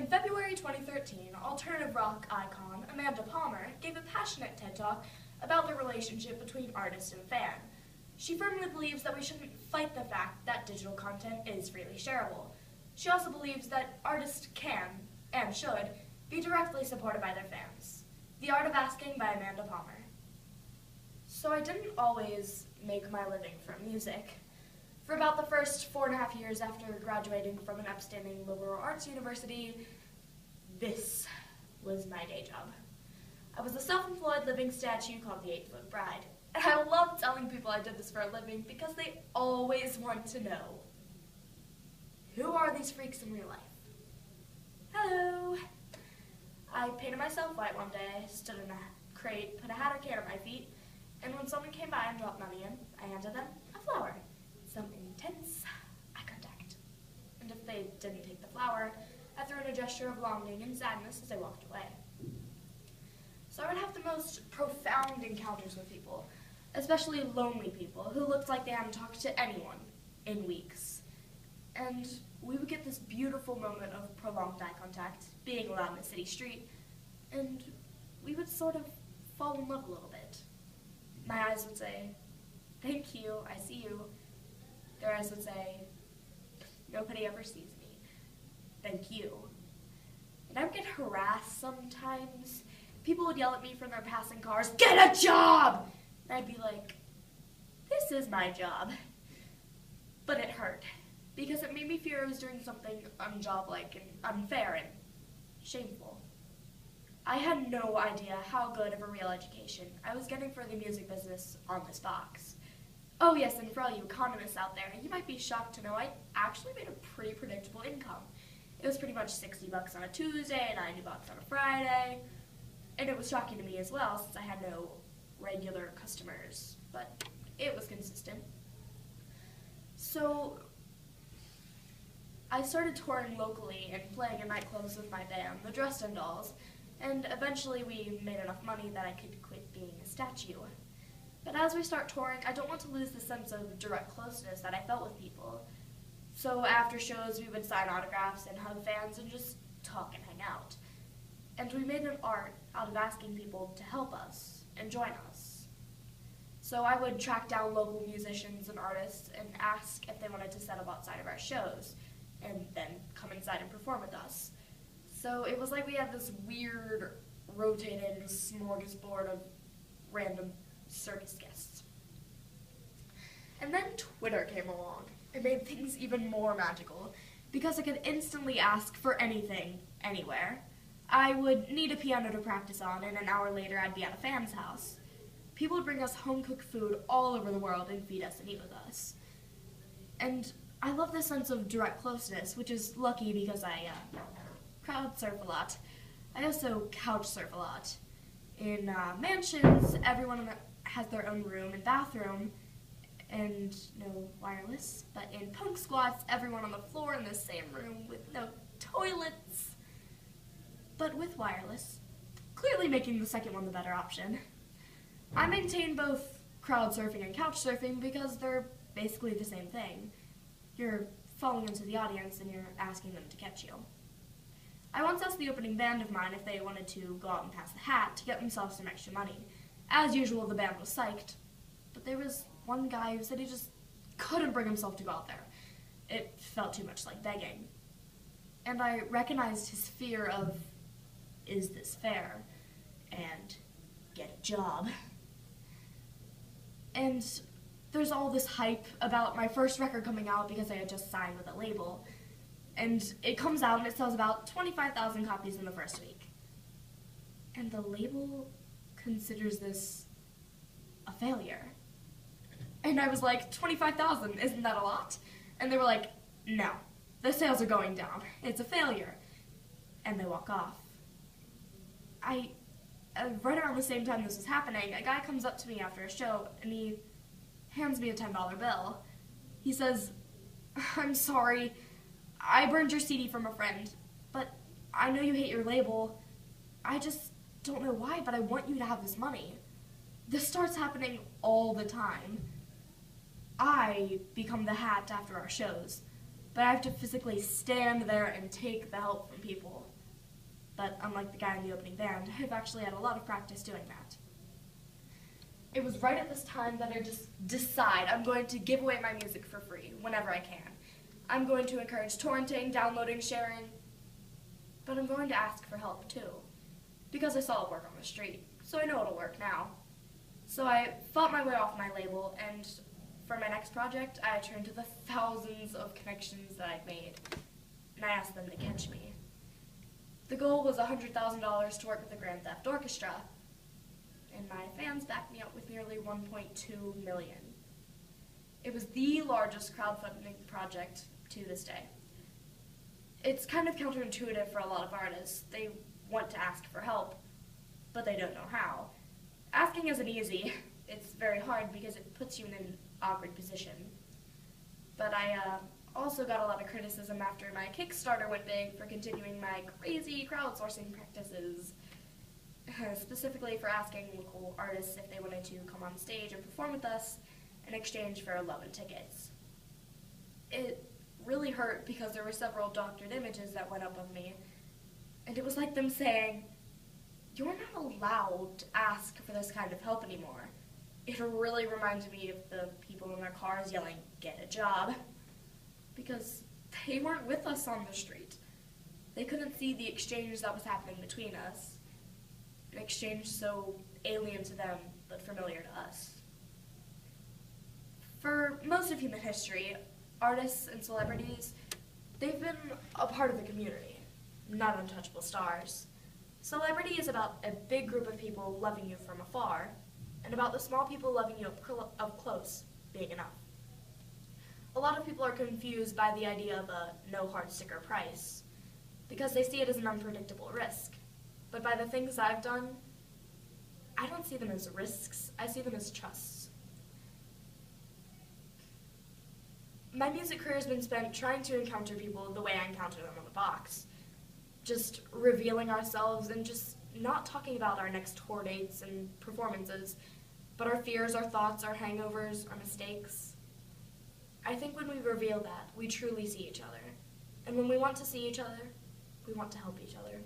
In February 2013, alternative rock icon Amanda Palmer gave a passionate TED Talk about the relationship between artist and fan. She firmly believes that we shouldn't fight the fact that digital content is freely shareable. She also believes that artists can, and should, be directly supported by their fans. The Art of Asking by Amanda Palmer. So I didn't always make my living from music. For about the first 4.5 years after graduating from an upstanding liberal arts university, this was my day job. I was a self-employed living statue called the 8-Foot Bride. And I love telling people I did this for a living because they always want to know, who are these freaks in real life? Hello. I painted myself white one day, stood in a crate, put a hat or can at my feet, and when someone came by and dropped money in, I handed them a flower. Some intense eye contact. And if they didn't take the flower, I threw in a gesture of longing and sadness as I walked away. So I would have the most profound encounters with people, especially lonely people who looked like they hadn't talked to anyone in weeks. And we would get this beautiful moment of prolonged eye contact, being allowed in a city street, and we would sort of fall in love a little bit. My eyes would say, "Thank you, I see you." Their eyes would say, "Nobody ever sees me. Thank you." And I would get harassed sometimes. People would yell at me from their passing cars, "Get a job!" And I'd be like, "This is my job." But it hurt, because it made me fear I was doing something unjob-like and unfair and shameful. I had no idea how good of a real education I was getting for the music business on this box. Oh yes, and for all you economists out there, you might be shocked to know I actually made a pretty predictable income. It was pretty much $60 on a Tuesday, $90 on a Friday, and it was shocking to me as well since I had no regular customers, but it was consistent. So I started touring locally and playing in nightclubs with my band, the Dresden Dolls, and eventually we made enough money that I could quit being a statue. But as we start touring, I don't want to lose the sense of direct closeness that I felt with people. So after shows, we would sign autographs and hug fans and just talk and hang out. And we made an art out of asking people to help us and join us. So I would track down local musicians and artists and ask if they wanted to set up outside of our shows and then come inside and perform with us. So it was like we had this weird, rotated smorgasbord of random circus guests. And then Twitter came along. It made things even more magical because I could instantly ask for anything, anywhere. I would need a piano to practice on, and an hour later I'd be at a fan's house. People would bring us home-cooked food all over the world and feed us and eat with us. And I love this sense of direct closeness, which is lucky because I crowd surf a lot. I also couch surf a lot. In mansions, everyone has their own room and bathroom, and no wireless. But in punk squats, everyone on the floor in the same room with no toilets, but with wireless, clearly making the second one the better option. I maintain both crowd surfing and couch surfing because they're basically the same thing. You're falling into the audience and you're asking them to catch you. I once asked the opening band of mine if they wanted to go out and pass the hat to get themselves some extra money. As usual, the band was psyched, but there was one guy who said he just couldn't bring himself to go out there. It felt too much like begging. And I recognized his fear of, is this fair? And get a job. And there's all this hype about my first record coming out because I had just signed with a label. And it comes out and it sells about 25,000 copies in the first week. And the label considers this a failure. And I was like, 25,000, isn't that a lot? And they were like, no, the sales are going down. It's a failure. And they walk off. Right around the same time this was happening, a guy comes up to me after a show and he hands me a $10 bill. He says, "I'm sorry, I burned your CD from a friend, but I know you hate your label. I just don't know why, but I want you to have this money." This starts happening all the time. I become the hat after our shows. but I have to physically stand there and take the help from people. But unlike the guy in the opening band, I've actually had a lot of practice doing that. It was right at this time that I just decide I'm going to give away my music for free whenever I can. I'm going to encourage torrenting, downloading, sharing, but I'm going to ask for help too, because I saw it work on the street, so I know it'll work now. So I fought my way off my label, and for my next project, I turned to the thousands of connections that I'd made, and I asked them to catch me. The goal was $100,000 to work with the Grand Theft Orchestra, and my fans backed me up with nearly $1.2 million. It was the largest crowdfunding project to this day. It's kind of counterintuitive for a lot of artists. They want to ask for help, but they don't know how. Asking isn't easy. It's very hard because it puts you in an awkward position. But I also got a lot of criticism after my Kickstarter went big for continuing my crazy crowdsourcing practices, specifically for asking local artists if they wanted to come on stage and perform with us in exchange for love and tickets. It really hurt because there were several doctored images that went up of me, and it was like them saying, "You're not allowed to ask for this kind of help anymore." It really reminded me of the people in their cars yelling, "Get a job," because they weren't with us on the street. They couldn't see the exchange that was happening between us, an exchange so alien to them but familiar to us. For most of human history, artists and celebrities, they've been a part of the community, not untouchable stars. Celebrity is about a big group of people loving you from afar, and about the small people loving you up close being enough. A lot of people are confused by the idea of a no hard sticker price, because they see it as an unpredictable risk. But by the things I've done, I don't see them as risks, I see them as trusts. My music career has been spent trying to encounter people the way I encounter them on the box. Just revealing ourselves and just not talking about our next tour dates and performances, but our fears, our thoughts, our hangovers, our mistakes. I think when we reveal that, we truly see each other. And when we want to see each other, we want to help each other.